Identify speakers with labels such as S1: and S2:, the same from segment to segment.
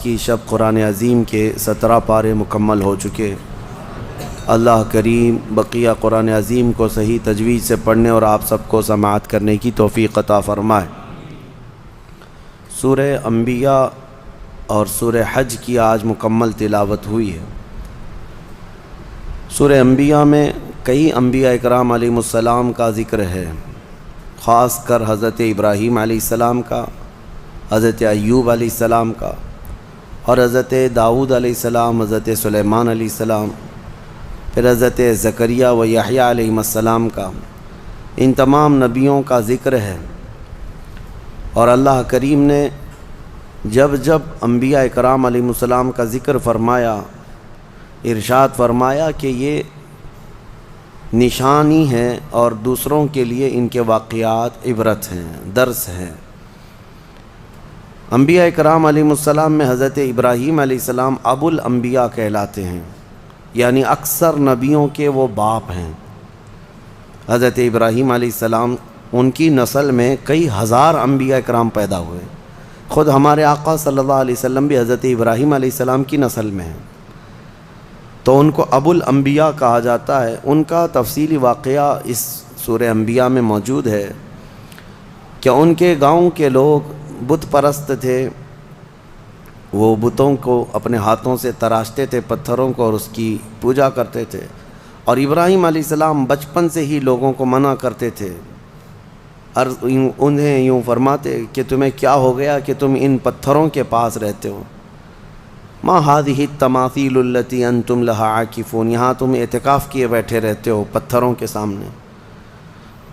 S1: کی شب قرآن عظیم کے 17 پارے مکمل ہو چکے۔ اللہ کریم بقیہ قرآن عظیم کو صحیح تجوید سے پڑھنے اور آپ سب کو سماعت کرنے کی توفیق عطا فرمائے۔ سورہ انبیاء اور سورہ حج کی آج مکمل تلاوت ہوئی ہے۔ سورہ انبیاء میں کئی انبیاء اکرام علیہ السلام کا ذکر ہے، خاص کر حضرت ابراہیم علیہ السلام کا، حضرت ایوب علیہ السلام کا، اور حضرت داؤد علیہ السلام، حضرت سلیمان علیہ السلام، پھر حضرت زکریا و یحییٰ علیہ السلام کا۔ ان تمام نبیوں کا ذکر ہے، اور اللہ کریم نے جب جب انبیاء اکرام علیہ السلام کا ذکر فرمایا، ارشاد فرمایا کہ یہ نشانی ہے اور دوسروں کے لیے ان کے واقعات عبرت ہیں، درس ہیں۔ انبیاء اکرام علیہ السلام میں حضرت ابراہیم علیہ السلام ابو الانبیاء کہلاتے ہیں، یعنی اکثر نبیوں کے وہ باپ ہیں۔ حضرت ابراہیم علیہ السلام، ان کی نسل میں کئی ہزار انبیاء اکرام پیدا ہوئے۔ خود ہمارے آقا صلی اللہ علیہ وسلم بھی حضرت ابراہیم علیہ السلام کی نسل میں ہیں، تو ان کو ابو الانبیاء کہا جاتا ہے۔ ان کا تفصیلی واقعہ اس سورہ انبیاء میں موجود ہے کہ ان کے گاؤں کے لوگ بت پرست تھے، وہ بتوں کو اپنے ہاتھوں سے تراشتے تھے، پتھروں کو، اور اس کی پوجا کرتے تھے، اور ابراہیم علیہ السلام بچپن سے ہی لوگوں کو منع کرتے تھے، اور انہیں یوں فرماتے کہ تمہیں کیا ہو گیا کہ تم ان پتھروں کے پاس رہتے ہو؟ ما هذه التماثيل التي انتم لها عاکفون، یہاں تم اعتکاف کیے بیٹھے رہتے ہو پتھروں کے سامنے۔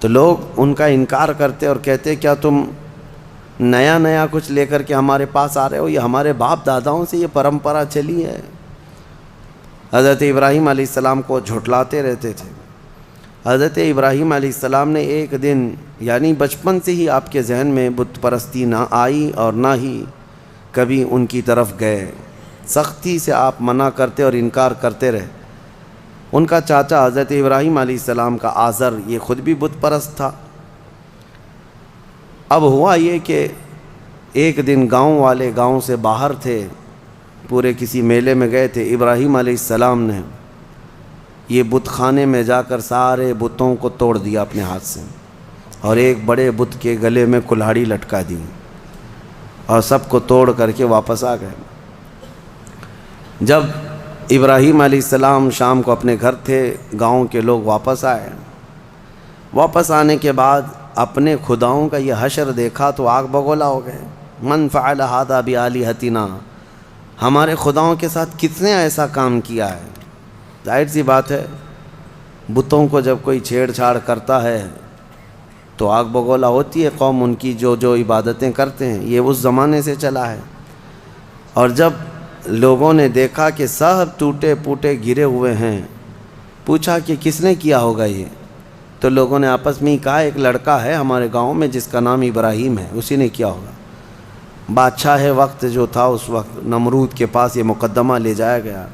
S1: تو لوگ ان کا انکار کرتے اور کہتے کیا تم نیا کچھ لے کر کے ہمارے پاس آ رہے ہو؟ یہ ہمارے باپ داداؤں سے یہ پرمپرا چلی ہے۔ حضرت ابراہیم علیہ السلام کو جھٹلاتے رہتے تھے۔ حضرت ابراہیم علیہ السلام نے ایک دن، یعنی بچپن سے ہی آپ کے ذہن میں بت پرستی نہ آئی اور نہ ہی کبھی ان کی طرف گئے، سختی سے آپ منع کرتے اور انکار کرتے رہے۔ ان کا چاچا حضرت ابراہیم علیہ السلام کا آزر، یہ خود بھی بت پرست تھا۔ اب ہوا یہ کہ ایک دن گاؤں والے گاؤں سے باہر تھے، پورے کسی میلے میں گئے تھے۔ ابراہیم علیہ السلام نے یہ بت خانے میں جا کر سارے بتوں کو توڑ دیا اپنے ہاتھ سے، اور ایک بڑے بت کے گلے میں کلہاڑی لٹکا دی، اور سب کو توڑ کر کے واپس آ گئے۔ جب ابراہیم علیہ السلام شام کو اپنے گھر تھے، گاؤں کے لوگ واپس آئے۔ واپس آنے کے بعد اپنے خداؤں کا یہ حشر دیکھا تو آگ بگولا ہو گئے۔ من فعل ھذا بآلہتنا، ہمارے خداؤں کے ساتھ کس نے ایسا کام کیا ہے؟ ظاہر سی بات ہے، بتوں کو جب کوئی چھیڑ چھاڑ کرتا ہے تو آگ بگولا ہوتی ہے قوم، ان کی جو عبادتیں کرتے ہیں، یہ اس زمانے سے چلا ہے۔ اور جب لوگوں نے دیکھا کہ سب ٹوٹے پوٹے گرے ہوئے ہیں، پوچھا کہ کس نے کیا ہوگا یہ؟ تو لوگوں نے آپس میں ہی کہا ایک لڑکا ہے ہمارے گاؤں میں جس کا نام ابراہیم ہے، اسی نے کیا ہوگا۔ بادشاہ وقت جو تھا اس وقت، نمرود کے پاس یہ مقدمہ لے جایا گیا،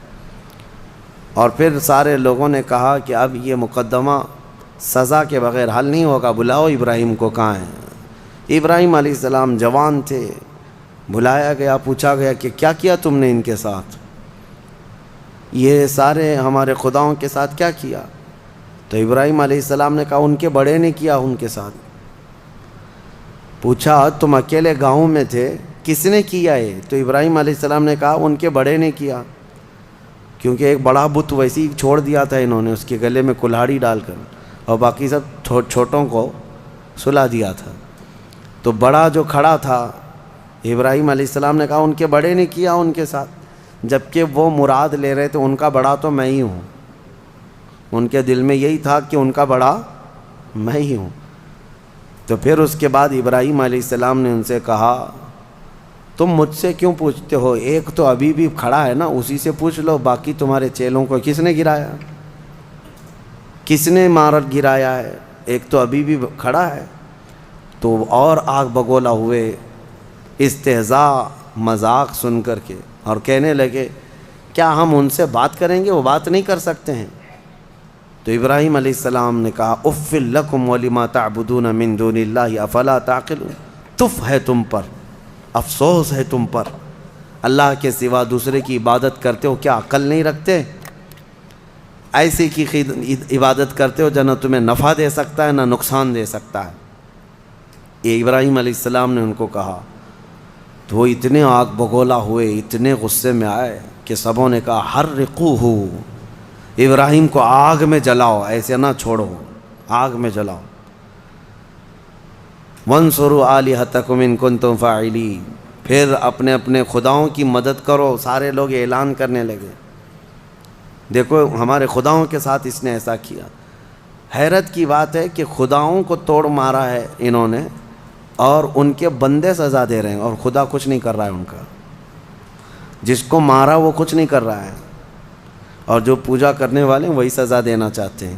S1: اور پھر سارے لوگوں نے کہا کہ اب یہ مقدمہ سزا کے بغیر حل نہیں ہوگا، بلاؤ ابراہیم کو، کہاں ہے؟ ابراہیم علیہ السلام جوان تھے، بلایا گیا، پوچھا گیا کہ کیا کیا تم نے ان کے ساتھ؟ یہ سارے ہمارے خداؤں کے ساتھ کیا کیا؟ تو ابراہیم علیہ السلام نے کہا ان کے بڑے نے کیا ان کے ساتھ۔ پوچھا تم اکیلے گاؤں میں تھے، کس نے کیا یہ؟ تو ابراہیم علیہ السلام نے کہا ان کے بڑے نے کیا، کیونکہ ایک بڑا بت ویسے ہی چھوڑ دیا تھا انہوں نے، اس کے گلے میں کلہاڑی ڈال کر، اور باقی سب چھوٹوں کو سلا دیا تھا۔ تو بڑا جو کھڑا تھا، ابراہیم علیہ السلام نے کہا ان کے بڑے نے کیا ان کے ساتھ، جبکہ وہ مراد لے رہے تھے ان کا بڑا تو میں ہی ہوں۔ ان کے دل میں یہی تھا کہ ان کا بڑا میں ہی ہوں۔ تو پھر اس کے بعد ابراہیم علیہ السلام نے ان سے کہا تم مجھ سے کیوں پوچھتے ہو؟ ایک تو ابھی بھی کھڑا ہے نا، اسی سے پوچھ لو، باقی تمہارے چیلوں کو کس نے گرایا، کس نے مارت گرایا ہے؟ ایک تو ابھی بھی کھڑا ہے۔ تو اور آگ بگولا ہوئے، استہزاء مذاق سن کر کے، اور کہنے لگے کیا ہم ان سے بات کریں گے؟ وہ بات نہیں کر سکتے ہیں۔ تو ابراہیم علیہ السلام نے کہا اف لکم ولما تعبدون من دون اللہ افلا تعقلون، تف ہے تم پر، افسوس ہے تم پر، اللہ کے سوا دوسرے کی عبادت کرتے ہو، کیا عقل نہیں رکھتے؟ ایسے کی عبادت کرتے ہو جو نہ تمہیں نفع دے سکتا ہے نہ نقصان دے سکتا ہے۔ یہ ابراہیم علیہ السلام نے ان کو کہا تو وہ اتنے آگ بگولا ہوئے، اتنے غصے میں آئے کہ سبوں نے کہا حرقوہ، ابراہیم کو آگ میں جلاؤ، ایسے نہ چھوڑو، آگ میں جلاؤ۔ وانصروا آلہتکم ان کنتم فاعلین، پھر اپنے اپنے خداؤں کی مدد کرو۔ سارے لوگ اعلان کرنے لگے، دیکھو ہمارے خداؤں کے ساتھ اس نے ایسا کیا۔ حیرت کی بات ہے کہ خداؤں کو توڑ مارا ہے انہوں نے، اور ان کے بندے سزا دے رہے ہیں، اور خدا کچھ نہیں کر رہا ہے ان کا۔ جس کو مارا وہ کچھ نہیں کر رہا ہے، اور جو پوجا کرنے والے ہیں وہی سزا دینا چاہتے ہیں۔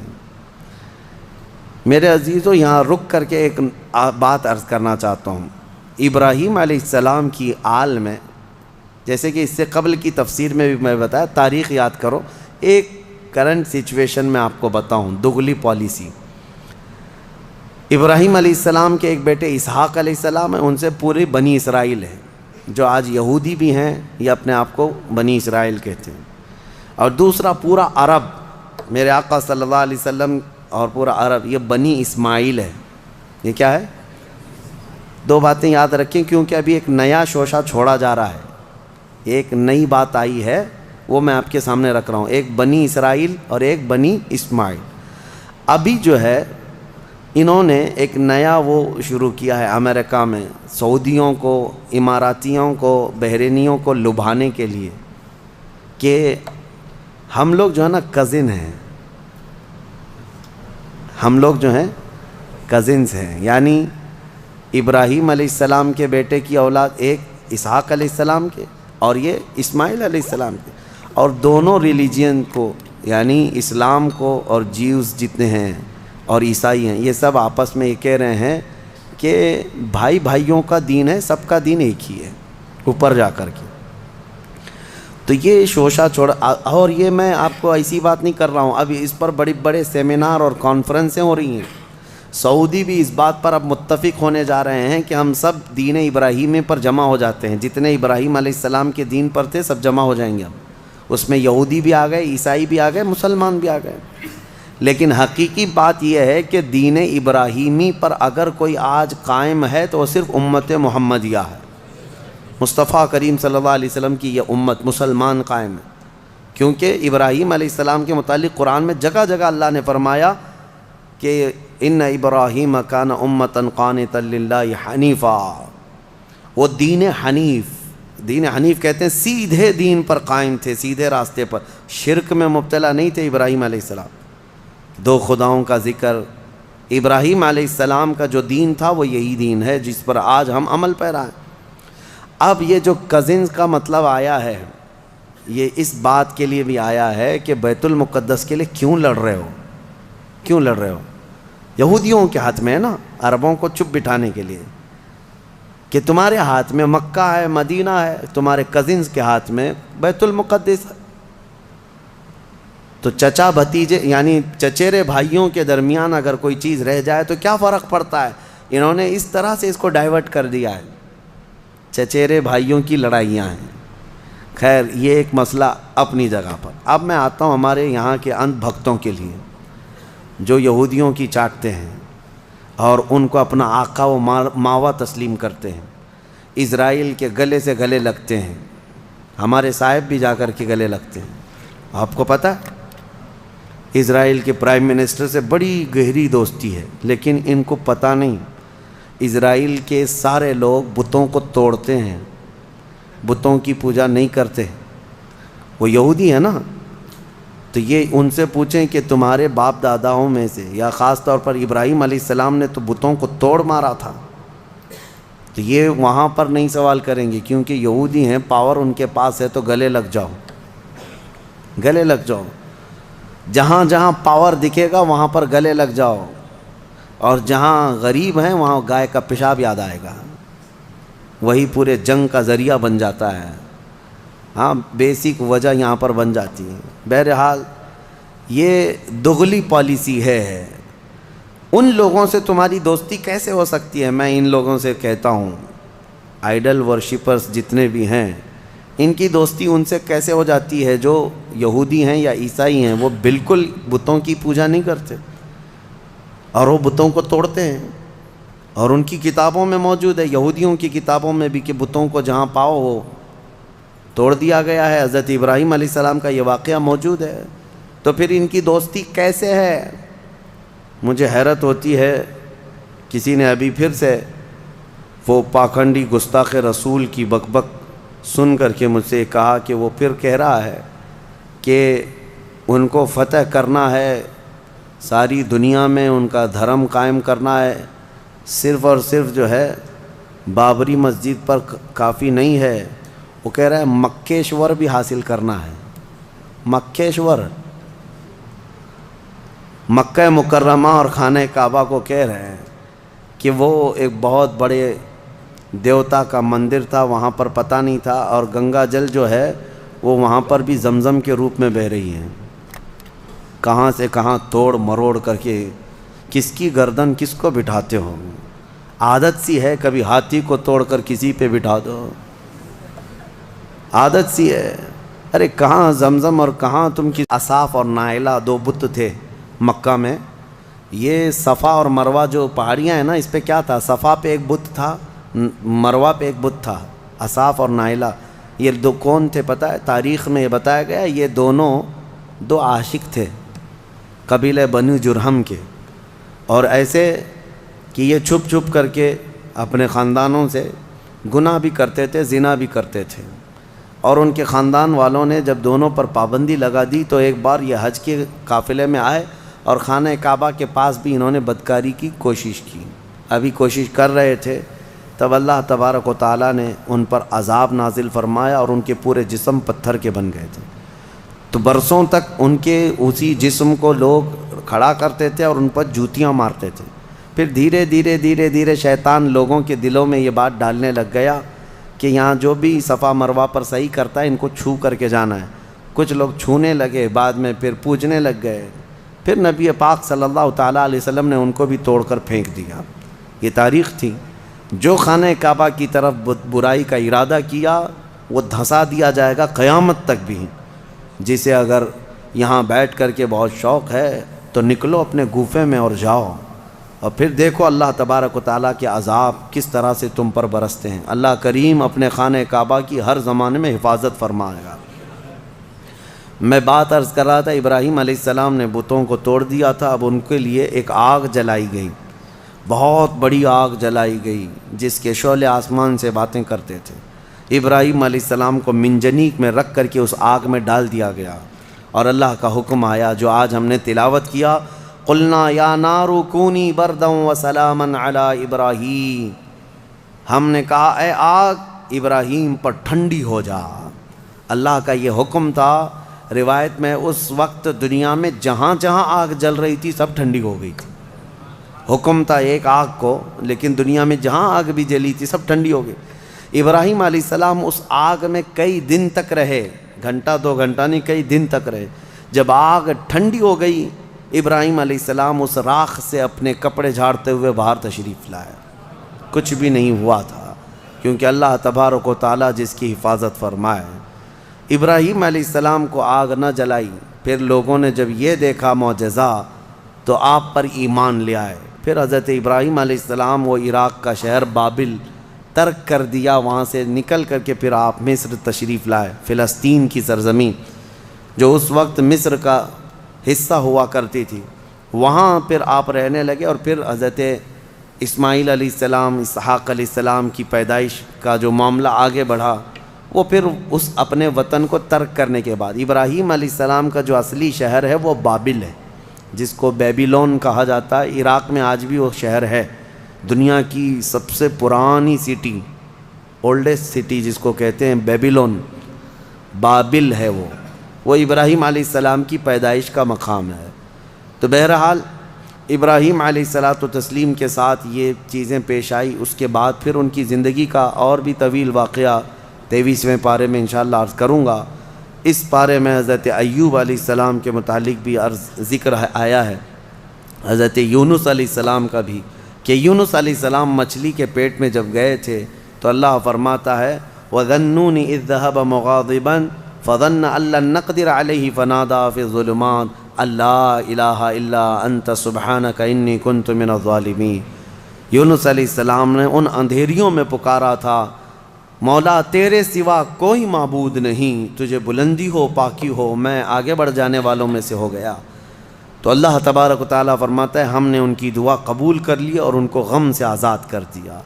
S1: میرے عزیزو، یہاں رک کر کے ایک بات عرض کرنا چاہتا ہوں۔ ابراہیم علیہ السلام کی آل میں، جیسے کہ اس سے قبل کی تفسیر میں بھی میں بتایا، تاریخ یاد کرو، ایک کرنٹ سچویشن میں آپ کو بتاؤں، دغلی پالیسی۔ ابراہیم علیہ السلام کے ایک بیٹے اسحاق علیہ السلام ہیں، ان سے پوری بنی اسرائیل ہے، جو آج یہودی بھی ہیں یا اپنے آپ کو بنی اسرائیل کہتے ہیں۔ اور دوسرا پورا عرب، میرے آقا صلی اللہ علیہ وسلم اور پورا عرب، یہ بنی اسماعیل ہے۔ یہ کیا ہے؟ دو باتیں یاد رکھیں، کیونکہ ابھی ایک نیا شوشہ چھوڑا جا رہا ہے، ایک نئی بات آئی ہے، وہ میں آپ کے سامنے رکھ رہا ہوں، ایک بنی اسرائیل اور ایک بنی اسماعیل۔ ابھی جو ہے انہوں نے ایک نیا وہ شروع کیا ہے امریکہ میں، سعودیوں کو، اماراتیوں کو، بحرینیوں کو لبھانے کے لیے، کہ ہم لوگ جو ہے نا کزن ہیں، ہم لوگ جو ہیں کزنز ہیں، یعنی ابراہیم علیہ السلام کے بیٹے کی اولاد ایک اسحاق علیہ السلام کے اور یہ اسماعیل علیہ السلام کے، اور دونوں ریلیجین کو، یعنی اسلام کو اور جیوز جتنے ہیں اور عیسائی ہیں، یہ سب آپس میں یہ کہہ رہے ہیں کہ بھائی بھائیوں کا دین ہے، سب کا دین ایک ہی ہے اوپر جا کر کے۔ تو یہ شوشہ چھوڑ، اور یہ میں آپ کو ایسی بات نہیں کر رہا ہوں، اب اس پر بڑے بڑے سیمینار اور کانفرنسیں ہو رہی ہیں۔ سعودی بھی اس بات پر اب متفق ہونے جا رہے ہیں کہ ہم سب دین ابراہیمی پر جمع ہو جاتے ہیں، جتنے ابراہیم علیہ السلام کے دین پر تھے سب جمع ہو جائیں گے۔ اب اس میں یہودی بھی آ گئے، عیسائی بھی آ گئے، مسلمان بھی آ گئے۔ لیکن حقیقی بات یہ ہے کہ دین ابراہیمی پر اگر کوئی آج قائم ہے تو وہ صرف امت محمدیہ ہے، مصطفیٰ کریم صلی اللہ علیہ وسلم کی یہ امت مسلمان قائم ہے، کیونکہ ابراہیم علیہ السلام کے متعلق قرآن میں جگہ جگہ اللہ نے فرمایا کہ ان ابراہیم کان امتا قانتا للہ حنیفا، وہ دین حنیف کہتے ہیں، سیدھے دین پر قائم تھے، سیدھے راستے پر، شرک میں مبتلا نہیں تھے ابراہیم علیہ السلام۔ دو خداؤں کا ذکر، ابراہیم علیہ السلام کا جو دین تھا وہ یہی دین ہے جس پر آج ہم عمل پیرا ہیں۔ اب یہ جو کزنز کا مطلب آیا ہے، یہ اس بات کے لیے بھی آیا ہے کہ بیت المقدس کے لیے کیوں لڑ رہے ہو؟ یہودیوں کے ہاتھ میں ہے نا، عربوں کو چپ بٹھانے کے لیے، کہ تمہارے ہاتھ میں مکہ ہے، مدینہ ہے، تمہارے کزنز کے ہاتھ میں بیت المقدس ہے۔ تو چچا بھتیجے یعنی چچیرے بھائیوں کے درمیان اگر کوئی چیز رہ جائے تو کیا فرق پڑتا ہے؟ انہوں نے اس طرح سے اس کو ڈائیورٹ کر دیا ہے، چچیرے بھائیوں کی لڑائیاں ہیں۔ خیر، یہ ایک مسئلہ اپنی جگہ پر۔ اب میں آتا ہوں ہمارے یہاں کے اندھ بھکتوں کے لیے، جو یہودیوں کی چاٹتے ہیں اور ان کو اپنا آقا و ماوا تسلیم کرتے ہیں، اسرائیل کے گلے سے گلے لگتے ہیں، ہمارے صاحب بھی جا کر کے گلے لگتے ہیں۔ آپ کو پتہ ہے اسرائیل کے پرائم منسٹر سے بڑی گہری دوستی ہے، لیکن ان کو پتہ نہیں اسرائیل کے سارے لوگ بتوں کو توڑتے ہیں، بتوں کی پوجا نہیں کرتے۔ وہ یہودی ہیں نا، تو یہ ان سے پوچھیں کہ تمہارے باپ داداؤں میں سے، یا خاص طور پر ابراہیم علیہ السلام نے تو بتوں کو توڑ مارا تھا، تو یہ وہاں پر نہیں سوال کریں گے، کیونکہ یہودی ہیں، پاور ان کے پاس ہے، تو گلے لگ جاؤ، گلے لگ جاؤ، جہاں جہاں پاور دکھے گا وہاں پر گلے لگ جاؤ، اور جہاں غریب ہیں وہاں گائے کا پیشاب یاد آئے گا، وہی پورے جنگ کا ذریعہ بن جاتا ہے۔ ہاں، بیسک وجہ یہاں پر بن جاتی ہے۔ بہرحال یہ دغلی پالیسی ہے۔ ان لوگوں سے تمہاری دوستی کیسے ہو سکتی ہے؟ میں ان لوگوں سے کہتا ہوں، آئیڈل ورشپرز جتنے بھی ہیں، ان کی دوستی ان سے کیسے ہو جاتی ہے جو یہودی ہیں یا عیسائی ہیں، وہ بالکل بتوں کی پوجا نہیں کرتے اور وہ بتوں کو توڑتے ہیں، اور ان کی کتابوں میں موجود ہے، یہودیوں کی کتابوں میں بھی، کہ بتوں کو جہاں پاؤ وہ توڑ دیا گیا ہے۔ حضرت ابراہیم علیہ السلام کا یہ واقعہ موجود ہے، تو پھر ان کی دوستی کیسے ہے؟ مجھے حیرت ہوتی ہے، کسی نے ابھی پھر سے وہ پاکھنڈی گستاخ رسول کی بک سن کر کے مجھ سے کہا کہ وہ پھر کہہ رہا ہے کہ ان کو فتح کرنا ہے، ساری دنیا میں ان کا دھرم قائم کرنا ہے، صرف اور صرف جو ہے بابری مسجد پر کافی نہیں ہے، وہ کہہ رہا ہے مکیشور بھی حاصل کرنا ہے۔ مکیشور، مکہ مکرمہ اور خانہ کعبہ کو کہہ رہے ہیں کہ وہ ایک بہت بڑے دیوتا کا مندر تھا، وہاں پر پتہ نہیں تھا، اور گنگا جل جو ہے وہ وہاں پر بھی زمزم کے روپ میں بہہ رہی ہے۔ کہاں سے کہاں توڑ مروڑ کر کے کس کی گردن کس کو بٹھاتے ہو؟ عادت سی ہے، کبھی ہاتھی کو توڑ کر کسی پہ بٹھا دو، عادت سی ہے۔ ارے کہاں زمزم اور کہاں تم کی اصاف اور نائلہ دو بت تھے مکہ میں۔ یہ صفا اور مروہ جو پہاڑیاں ہیں نا، اس پہ کیا تھا؟ صفا پہ ایک بت تھا، مروہ پہ ایک بت تھا، اصاف اور نائلہ۔ یہ دو کون تھے پتہ ہے؟ تاریخ میں یہ بتایا گیا یہ دونوں دو عاشق تھے قبیلہ بنو جرہم کے، اور ایسے کہ یہ چھپ چھپ کر کے اپنے خاندانوں سے گناہ بھی کرتے تھے، زنا بھی کرتے تھے، اور ان کے خاندان والوں نے جب دونوں پر پابندی لگا دی تو ایک بار یہ حج کے قافلے میں آئے اور خانہ کعبہ کے پاس بھی انہوں نے بدکاری کی کوشش کی۔ ابھی کوشش کر رہے تھے تب اللہ تبارک و تعالیٰ نے ان پر عذاب نازل فرمایا اور ان کے پورے جسم پتھر کے بن گئے تھے۔ تو برسوں تک ان کے اسی جسم کو لوگ کھڑا کرتے تھے اور ان پر جوتیاں مارتے تھے۔ پھر دھیرے دھیرے دھیرے دھیرے شیطان لوگوں کے دلوں میں یہ بات ڈالنے لگ گیا کہ یہاں جو بھی صفا مروہ پر صحیح کرتا ہے ان کو چھو کر کے جانا ہے۔ کچھ لوگ چھونے لگے، بعد میں پھر پوجنے لگ گئے، پھر نبی پاک صلی اللہ تعالیٰ علیہ وسلم نے ان کو بھی توڑ کر پھینک دیا۔ یہ تاریخ تھی۔ جو خانہ کعبہ کی طرف برائی کا ارادہ کیا وہ دھنسا دیا جائے گا قیامت تک بھی۔ جسے اگر یہاں بیٹھ کر کے بہت شوق ہے تو نکلو اپنے گوفے میں اور جاؤ، اور پھر دیکھو اللہ تبارک و تعالیٰ کے عذاب کس طرح سے تم پر برستے ہیں۔ اللہ کریم اپنے خانہ کعبہ کی ہر زمانے میں حفاظت فرمائے گا۔ میں بات عرض کر رہا تھا، ابراہیم علیہ السلام نے بتوں کو توڑ دیا تھا، اب ان کے لیے ایک آگ جلائی گئی، بہت بڑی آگ جلائی گئی جس کے شعلے آسمان سے باتیں کرتے تھے۔ ابراہیم علیہ السلام کو منجنیق میں رکھ کر کے اس آگ میں ڈال دیا گیا، اور اللہ کا حکم آیا جو آج ہم نے تلاوت کیا، قلنا یا نار کونی بردا وسلاما علی ابراہیم، ہم نے کہا اے آگ ابراہیم پر ٹھنڈی ہو جا۔ اللہ کا یہ حکم تھا۔ روایت میں اس وقت دنیا میں جہاں جہاں آگ جل رہی تھی سب ٹھنڈی ہو گئی تھی۔ حکم تھا ایک آگ کو، لیکن دنیا میں جہاں آگ بھی جلی تھی سب ٹھنڈی ہو گئی۔ ابراہیم علیہ السلام اس آگ میں کئی دن تک رہے، گھنٹہ دو گھنٹہ نہیں، کئی دن تک رہے۔ جب آگ ٹھنڈی ہو گئی، ابراہیم علیہ السلام اس راکھ سے اپنے کپڑے جھاڑتے ہوئے باہر تشریف لائے۔ کچھ بھی نہیں ہوا تھا، کیونکہ اللہ تبارک و تعالیٰ جس کی حفاظت فرمائے۔ ابراہیم علیہ السلام کو آگ نہ جلائی، پھر لوگوں نے جب یہ دیکھا معجزہ تو آپ پر ایمان لے آئے۔ پھر حضرت ابراہیم علیہ السلام وہ عراق کا شہر بابل ترک کر دیا، وہاں سے نکل کر کے پھر آپ مصر تشریف لائے، فلسطین کی سرزمین جو اس وقت مصر کا حصہ ہوا کرتی تھی، وہاں پھر آپ رہنے لگے۔ اور پھر حضرت اسماعیل علیہ السلام، اسحاق علیہ السلام کی پیدائش کا جو معاملہ آگے بڑھا، وہ پھر اس اپنے وطن کو ترک کرنے کے بعد ابراہیم علیہ السلام کا جو اصلی شہر ہے وہ بابل ہے، جس کو بیبیلون کہا جاتا ہے۔ عراق میں آج بھی وہ شہر ہے، دنیا کی سب سے پرانی سٹی، اولڈسٹ سٹی جس کو کہتے ہیں بیبیلون، بابل ہے وہ ابراہیم علیہ السلام کی پیدائش کا مقام ہے۔ تو بہرحال ابراہیم علیہ الصلاۃ والتسلیم کے ساتھ یہ چیزیں پیش آئی۔ اس کے بعد پھر ان کی زندگی کا اور بھی طویل واقعہ 23ویں پارے میں انشاءاللہ عرض کروں گا۔ اس پارے میں حضرت ایوب علیہ السلام کے متعلق بھی ذکر آیا ہے، حضرت یونس علیہ السلام کا بھی، کہ یونس علیہ السلام مچھلی کے پیٹ میں جب گئے تھے تو اللہ فرماتا ہے وَذَنُّونِ إِذْ ذَهَبَ مُغَاضِبًا فَظَنَّ أَن لَّن نَّقْدِرَ عَلَيْهِ فَنَادَىٰ فِي الظُّلُمَاتِ أَن لَّا إِلَٰهَ إِلَّا أَنتَ سُبْحَانَكَ إِنِّي كُنتُ مِنَ الظَّالِمِينَ۔ یونس علیہ السلام نے ان اندھیریوں میں پکارا تھا، مولا تیرے سوا کوئی معبود نہیں، تجھے بلندی ہو پاکی ہو، میں آگے بڑھ جانے والوں میں سے ہو گیا۔ تو اللہ تبارک و تعالیٰ فرماتا ہے ہم نے ان کی دعا قبول کر لی اور ان کو غم سے آزاد کر دیا۔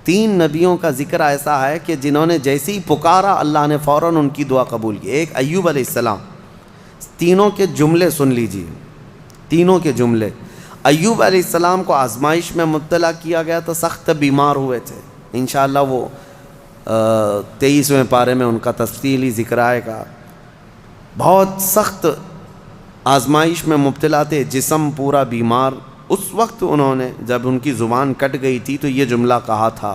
S1: 3 نبیوں کا ذکر ایسا ہے کہ جنہوں نے جیسے ہی پکارا اللہ نے فوراً ان کی دعا قبول کی۔ ایک ایوب علیہ السلام، تینوں کے جملے سن لیجیے، تینوں کے جملے۔ ایوب علیہ السلام کو آزمائش میں مبتلا کیا گیا تو سخت بیمار ہوئے تھے، انشاءاللہ وہ 23ویں پارے میں ان کا تفصیلی ذکر آئے گا۔ بہت سخت آزمائش میں مبتلا تھے، جسم پورا بیمار۔ اس وقت انہوں نے جب ان کی زبان کٹ گئی تھی تو یہ جملہ کہا تھا،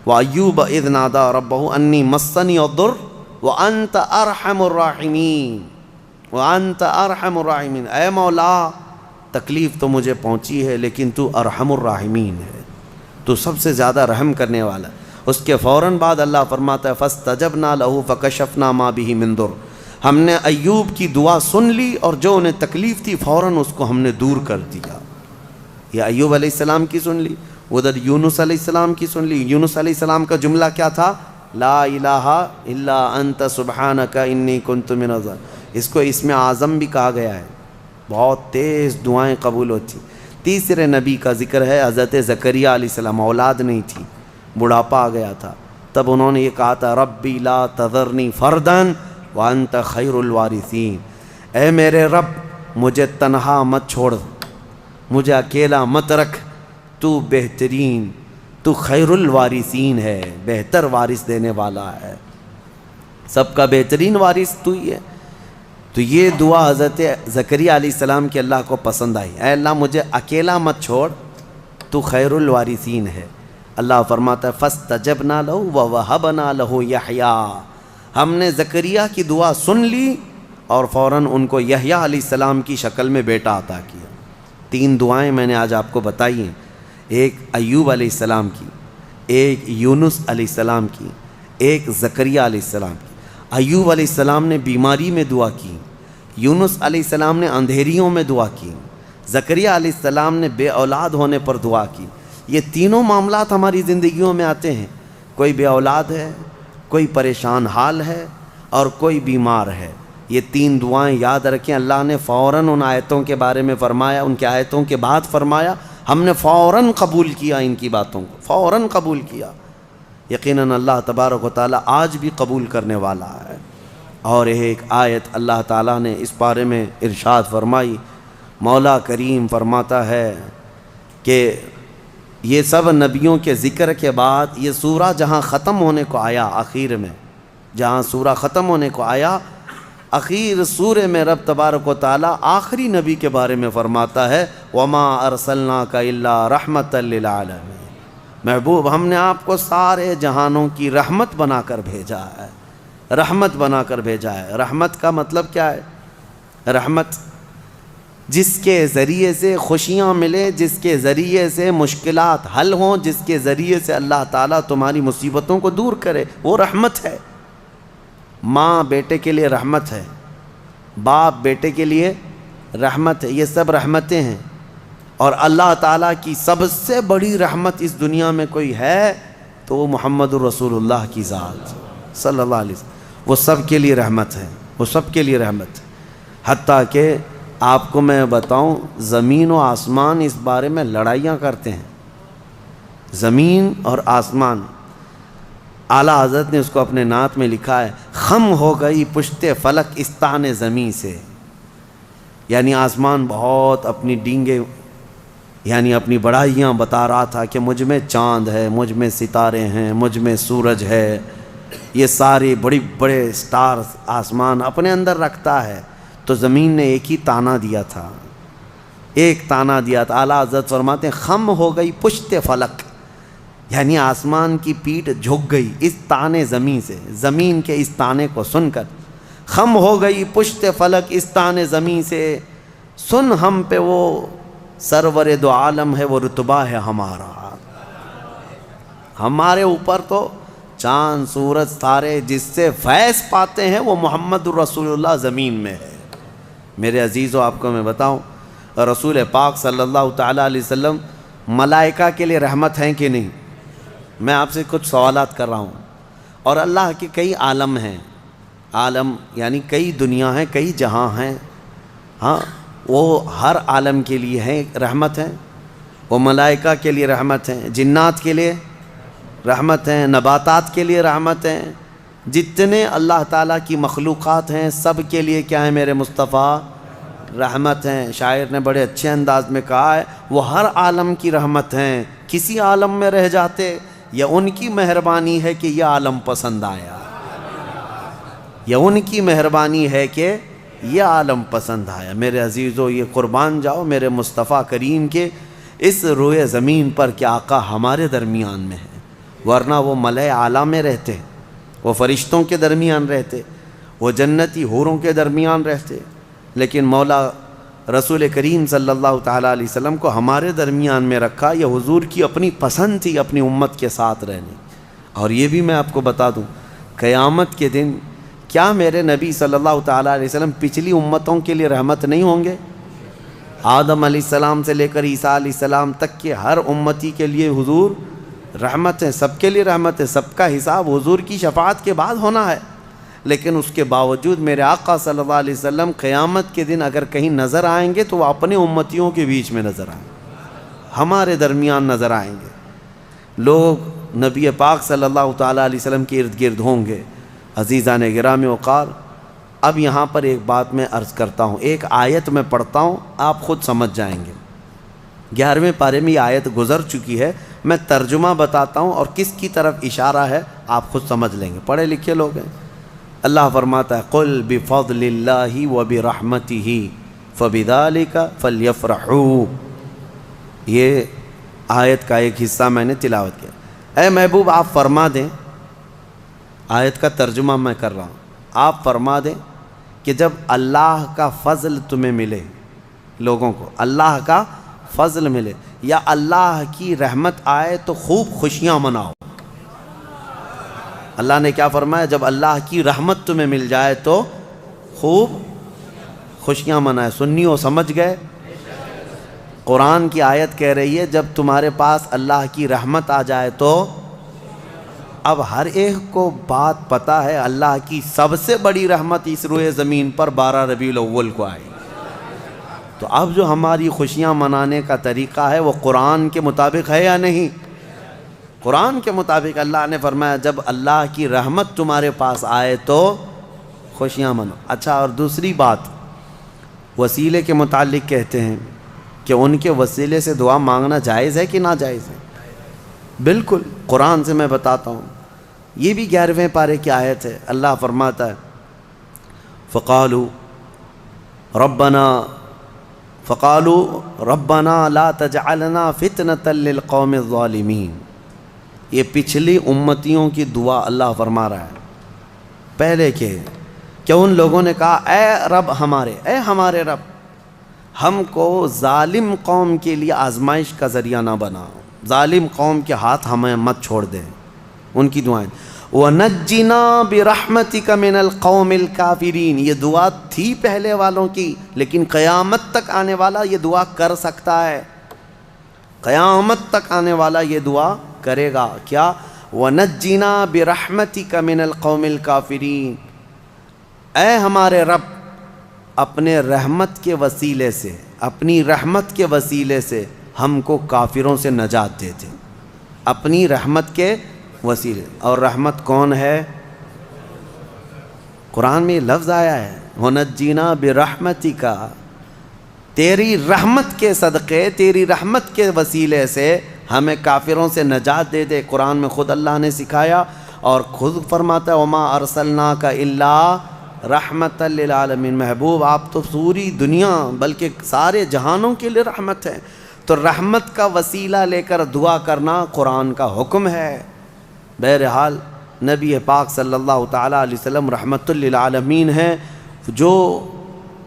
S1: وَأَيُّوبَ إِذْ نَادَىٰ رَبَّهُ أَنِّي مَسَّنِيَ الضُّرُّ وَأَنْتَ أَرْحَمُ الرَّاحِمِينَ وَأَنْتَ أَرْحَمُ الرَّاحِمِينَ۔ اے مولا تکلیف تو مجھے پہنچی ہے لیکن تو ارحم الراحمین ہے، تو سب سے زیادہ رحم کرنے والا۔ اس کے فوراً بعد اللہ فرماتا ہے فَاسْتَجَبْنَا لَهُ فَكَشَفْنَا مَا بِهِ مِن ضُرٍّ۔ ہم نے ایوب کی دعا سن لی اور جو انہیں تکلیف تھی فوراً اس کو ہم نے دور کر دیا۔ یہ ایوب علیہ السلام کی سن لی، ادھر یونس علیہ السلام کی سن لی۔ یونس علیہ السلام کا جملہ کیا تھا؟ لا الہ الا انت سبحانک انی کنت من الظالمین۔ اس کو اسم اعظم بھی کہا گیا ہے، بہت تیز دعائیں قبول ہوتی۔ تیسرے نبی کا ذکر ہے حضرت زکریا علیہ السلام، اولاد نہیں تھی، بڑھاپا آ گیا تھا، تب انہوں نے یہ کہا تھا ربی لا تذرنی فردن وانت خیر الوارثین۔ اے میرے رب مجھے تنہا مت چھوڑ، مجھے اکیلا مت رکھ، تو بہترین، تو خیر الوارثین ہے، بہتر وارث دینے والا ہے، سب کا بہترین وارث تو ہی ہے۔ تو یہ دعا حضرت زکریا علیہ السلام کی اللہ کو پسند آئی، اے اللہ مجھے اکیلا مت چھوڑ، تو خیر الوارثین ہے۔ اللہ فرماتا ہے فَاسْتَجَبْنَا لَهُ وَوَهَبْنَا لَهُ یحییٰ۔ ہم نے زکریا کی دعا سن لی اور فوراً ان کو یحییٰ علیہ السلام کی شکل میں بیٹا عطا کیا۔ 3 دعائیں میں نے آج آپ کو بتائی ہیں، ایک ایوب علیہ السلام کی، ایک یونس علیہ السلام کی، ایک زکریا علیہ السلام کی۔ ایوب علیہ السلام نے بیماری میں دعا کی، یونس علیہ السلام نے اندھیریوں میں دعا کی، زکریا علیہ السلام نے بے اولاد ہونے پر دعا کی۔ یہ تینوں معاملات ہماری زندگیوں میں آتے ہیں، کوئی بے اولاد ہے، کوئی پریشان حال ہے اور کوئی بیمار ہے۔ یہ 3 دعائیں یاد رکھیں، اللہ نے فوراً ان آیتوں کے بارے میں فرمایا، ان کے آیتوں کے بعد فرمایا، ہم نے فوراً قبول کیا، ان کی باتوں کو فوراً قبول کیا۔ یقیناً اللہ تبارک و تعالیٰ آج بھی قبول کرنے والا ہے۔ اور ایک آیت اللہ تعالیٰ نے اس بارے میں ارشاد فرمائی، مولا کریم فرماتا ہے کہ یہ سب نبیوں کے ذکر کے بعد یہ سورہ جہاں ختم ہونے کو آیا، آخر میں جہاں سورہ ختم ہونے کو آیا، اخیر سورہ میں رب تبارک و تعالیٰ آخری نبی کے بارے میں فرماتا ہے وَمَا أَرْسَلْنَاكَ إِلَّا رَحْمَةً لِّلْعَالَمِينَ۔ محبوب ہم نے آپ کو سارے جہانوں کی رحمت بنا کر بھیجا ہے، رحمت بنا کر بھیجا ہے۔ رحمت کا مطلب کیا ہے؟ رحمت جس کے ذریعے سے خوشیاں ملے، جس کے ذریعے سے مشکلات حل ہوں، جس کے ذریعے سے اللہ تعالیٰ تمہاری مصیبتوں کو دور کرے، وہ رحمت ہے۔ ماں بیٹے کے لیے رحمت ہے، باپ بیٹے کے لیے رحمت ہے، یہ سب رحمتیں ہیں۔ اور اللہ تعالیٰ کی سب سے بڑی رحمت اس دنیا میں کوئی ہے تو وہ محمد الرسول اللہ کی ذات صلی اللہ علیہ وسلم، وہ سب کے لیے رحمت ہے، وہ سب کے لیے رحمت ہے۔ حتیٰ کہ آپ کو میں بتاؤں زمین و آسمان اس بارے میں لڑائیاں کرتے ہیں، زمین اور آسمان۔ اعلیٰ حضرت نے اس کو اپنے نعت میں لکھا ہے، خم ہو گئی پشت فلک استان زمین سے، یعنی آسمان بہت اپنی ڈینگے، یعنی اپنی بڑائیاں بتا رہا تھا کہ مجھ میں چاند ہے، مجھ میں ستارے ہیں، مجھ میں سورج ہے، یہ سارے بڑی بڑے سٹارز آسمان اپنے اندر رکھتا ہے۔ تو زمین نے ایک ہی تانا دیا تھا، ایک تانا دیا تھا۔ اعلیٰ حضرت فرماتے ہیں خم ہو گئی پشت فلک، یعنی آسمان کی پیٹھ جھک گئی اس تانے زمین سے، زمین کے اس تانے کو سن کر۔ خم ہو گئی پشت فلک اس تانے زمین سے، سن ہم پہ وہ سرور دو عالم ہے، وہ رتبہ ہے ہمارا۔ ہمارے اوپر تو چاند سورج ستارے جس سے فیض پاتے ہیں وہ محمد الرسول اللہ زمین میں ہے۔ میرے عزیزو، آپ کو میں بتاؤں، رسول پاک صلی اللہ تعالیٰ علیہ وسلم ملائکہ کے لیے رحمت ہیں کہ نہیں؟ میں آپ سے کچھ سوالات کر رہا ہوں۔ اور اللہ کے کئی عالم ہیں، عالم یعنی کئی دنیا ہیں، کئی جہاں ہیں، ہاں وہ ہر عالم کے لیے ہیں رحمت ہیں، وہ ملائکہ کے لیے رحمت ہیں، جنات کے لیے رحمت ہیں، نباتات کے لیے رحمت ہیں، جتنے اللہ تعالیٰ کی مخلوقات ہیں سب کے لیے کیا ہے میرے مصطفیٰ؟ رحمت ہیں۔ شاعر نے بڑے اچھے انداز میں کہا ہے وہ ہر عالم کی رحمت ہیں، کسی عالم میں رہ جاتے یا ان کی مہربانی ہے کہ یہ عالم پسند آیا، یا ان کی مہربانی ہے کہ یہ عالم پسند آیا۔ میرے عزیزو، یہ قربان جاؤ میرے مصطفیٰ کریم کے اس روئے زمین پر کہ آقا ہمارے درمیان میں ہے، ورنہ وہ ملائے اعلیٰ میں رہتے، وہ فرشتوں کے درمیان رہتے، وہ جنتی حوروں کے درمیان رہتے، لیکن مولا رسول کریم صلی اللہ تعالیٰ علیہ وسلم کو ہمارے درمیان میں رکھا۔ یہ حضور کی اپنی پسند تھی اپنی امت کے ساتھ رہنے۔ اور یہ بھی میں آپ کو بتا دوں، قیامت کے دن کیا میرے نبی صلی اللہ تعالیٰ علیہ وسلم پچھلی امتوں کے لیے رحمت نہیں ہوں گے؟ آدم علیہ السلام سے لے کر عیسیٰ علیہ السلام تک کے ہر امتی کے لیے حضور رحمت ہے، سب کے لیے رحمت ہے، سب کا حساب حضور کی شفاعت کے بعد ہونا ہے۔ لیکن اس کے باوجود میرے آقا صلی اللہ علیہ وسلم قیامت کے دن اگر کہیں نظر آئیں گے تو وہ اپنے امتیوں کے بیچ میں نظر آئیں گے، ہمارے درمیان نظر آئیں گے۔ لوگ نبی پاک صلی اللہ تعالیٰ علیہ وسلم کے ارد گرد ہوں گے۔ عزیزان گرامی وقار، اب یہاں پر ایک بات میں عرض کرتا ہوں، ایک آیت میں پڑھتا ہوں، آپ خود سمجھ جائیں گے۔ 11ویں پارے میں یہ آیت گزر چکی ہے، میں ترجمہ بتاتا ہوں اور کس کی طرف اشارہ ہے آپ خود سمجھ لیں گے، پڑھے لکھے لوگ ہیں۔ اللہ فرماتا ہے قُلْ بِفَضْلِ اللَّهِ وَبِرَحْمَتِهِ فَبِذَلِكَ فَلْيَفْرَحُوا۔ یہ آیت کا ایک حصہ میں نے تلاوت کیا۔ اے محبوب آپ فرما دیں، آیت کا ترجمہ میں کر رہا ہوں، آپ فرما دیں کہ جب اللہ کا فضل تمہیں ملے، لوگوں کو اللہ کا فضل ملے یا اللہ کی رحمت آئے تو خوب خوشیاں مناؤ۔ اللہ نے کیا فرمایا؟ جب اللہ کی رحمت تمہیں مل جائے تو خوب خوشیاں منائے۔ سنیو سمجھ گئے؟ قرآن کی آیت کہہ رہی ہے جب تمہارے پاس اللہ کی رحمت آ جائے تو، اب ہر ایک کو بات پتہ ہے اللہ کی سب سے بڑی رحمت اس روئے زمین پر 12 ربیع الاول کو آئی، تو اب جو ہماری خوشیاں منانے کا طریقہ ہے وہ قرآن کے مطابق ہے یا نہیں؟ قرآن کے مطابق اللہ نے فرمایا جب اللہ کی رحمت تمہارے پاس آئے تو خوشیاں منو۔ اچھا، اور دوسری بات، وسیلے کے متعلق کہتے ہیں کہ ان کے وسیلے سے دعا مانگنا جائز ہے کہ ناجائز ہے؟ بالکل، قرآن سے میں بتاتا ہوں، یہ بھی 11ویں پارے کی آیت ہے۔ اللہ فرماتا ہے فقالوا ربنا لا تجعلنا فتنة للقوم الظالمین۔ یہ پچھلی امتیوں کی دعا اللہ فرما رہا ہے پہلے کہ ان لوگوں نے کہا اے رب ہمارے، اے ہمارے رب، ہم کو ظالم قوم کے لیے آزمائش کا ذریعہ نہ بناؤ، ظالم قوم کے ہاتھ ہمیں مت چھوڑ دیں۔ ان کی دعائیں وَنَجِّنَا بِرَحْمَتِكَ مِنَ الْقَوْمِ الْكَافِرِينَ، یہ دعا تھی پہلے والوں کی، لیکن قیامت تک آنے والا یہ دعا کر سکتا ہے، قیامت تک آنے والا یہ دعا کرے گا۔ کیا؟ وَنَجِّنَا بِرَحْمَتِكَ مِنَ الْقَوْمِ الْكَافِرِينَ، اے ہمارے رب اپنے رحمت کے وسیلے سے، اپنی رحمت کے وسیلے سے ہم کو کافروں سے نجات دے دے، اپنی رحمت کے وسیلے۔ اور رحمت کون ہے؟ قرآن میں یہ لفظ آیا ہے وَنَجِّنَا بِرَحْمَتِكَ، تیری رحمت کے صدقے، تیری رحمت کے وسیلے سے ہمیں کافروں سے نجات دے دے۔ قرآن میں خود اللہ نے سکھایا اور خود فرماتا ہے وَمَا أَرْسَلْنَاكَ إِلَّا رحمۃ للعالمین، محبوب آپ تو پوری دنیا بلکہ سارے جہانوں کے لیے رحمت ہے۔ تو رحمت کا وسیلہ لے کر دعا کرنا قرآن کا حکم ہے۔ بہرحال نبی پاک صلی اللہ تعالیٰ علیہ وسلم رحمت للعالمین ہیں، جو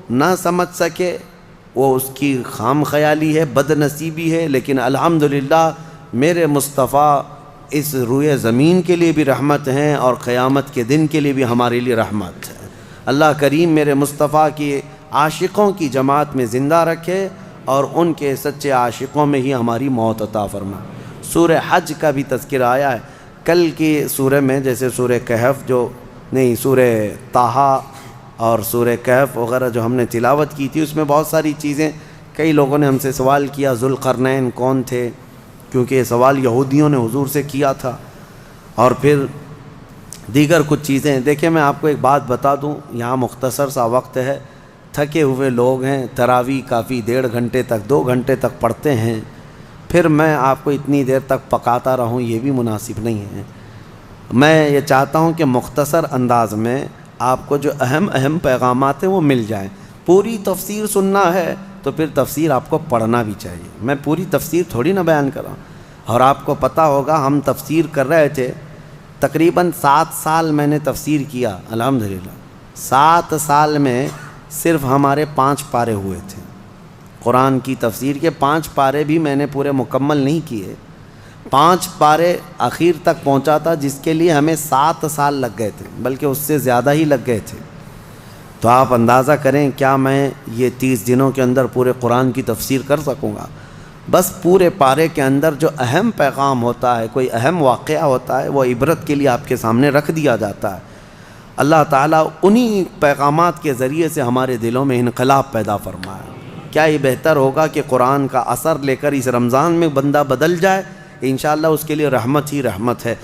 S1: نہ سمجھ سکے وہ اس کی خام خیالی ہے، بد نصیبی ہے، لیکن الحمدللہ میرے مصطفیٰ اس روئے زمین کے لیے بھی رحمت ہیں اور قیامت کے دن کے لیے بھی ہمارے لیے رحمت ہے۔ اللہ کریم میرے مصطفیٰ کی عاشقوں کی جماعت میں زندہ رکھے اور ان کے سچے عاشقوں میں ہی ہماری موت عطا فرمائے۔ سورہ حج کا بھی تذکرہ آیا ہے کل کی سورہ میں، جیسے سورہ کہف سورہ طٰہٰ اور سورہ کہف وغیرہ جو ہم نے تلاوت کی تھی، اس میں بہت ساری چیزیں، کئی لوگوں نے ہم سے سوال کیا ذوالقرنین کون تھے، کیونکہ یہ سوال یہودیوں نے حضور سے کیا تھا، اور پھر دیگر کچھ چیزیں۔ دیکھیں میں آپ کو ایک بات بتا دوں، یہاں مختصر سا وقت ہے، تھکے ہوئے لوگ ہیں، تراویح کافی 1.5 گھنٹے تک 2 گھنٹے تک پڑھتے ہیں، پھر میں آپ کو اتنی دیر تک پکاتا رہوں، یہ بھی مناسب نہیں ہے۔ میں یہ چاہتا ہوں کہ مختصر انداز میں آپ کو جو اہم پیغامات ہیں وہ مل جائیں۔ پوری تفسیر سننا ہے تو پھر تفسیر آپ کو پڑھنا بھی چاہیے، میں پوری تفسیر تھوڑی نہ بیان کر رہا ہوں۔ اور آپ کو پتہ ہوگا ہم تفسیر کر رہے تھے، تقریباً 7 سال میں نے تفسیر کیا، الحمدللہ 7 سال میں صرف ہمارے 5 پارے ہوئے تھے قرآن کی تفسیر کے۔ 5 پارے بھی میں نے پورے مکمل نہیں کیے، 5 پارے اخیر تک پہنچا تھا، جس کے لیے ہمیں 7 سال لگ گئے تھے، بلکہ اس سے زیادہ ہی لگ گئے تھے۔ تو آپ اندازہ کریں کیا میں یہ 30 دنوں کے اندر پورے قرآن کی تفسیر کر سکوں گا؟ بس پورے پارے کے اندر جو اہم پیغام ہوتا ہے، کوئی اہم واقعہ ہوتا ہے، وہ عبرت کے لیے آپ کے سامنے رکھ دیا جاتا ہے۔ اللہ تعالیٰ انہی پیغامات کے ذریعے سے ہمارے دلوں میں انقلاب پیدا فرمایا۔ کیا یہ بہتر ہوگا کہ قرآن کا اثر لے کر اس رمضان میں بندہ بدل جائے؟ انشاءاللہ اس کے لیے رحمت ہی رحمت ہے۔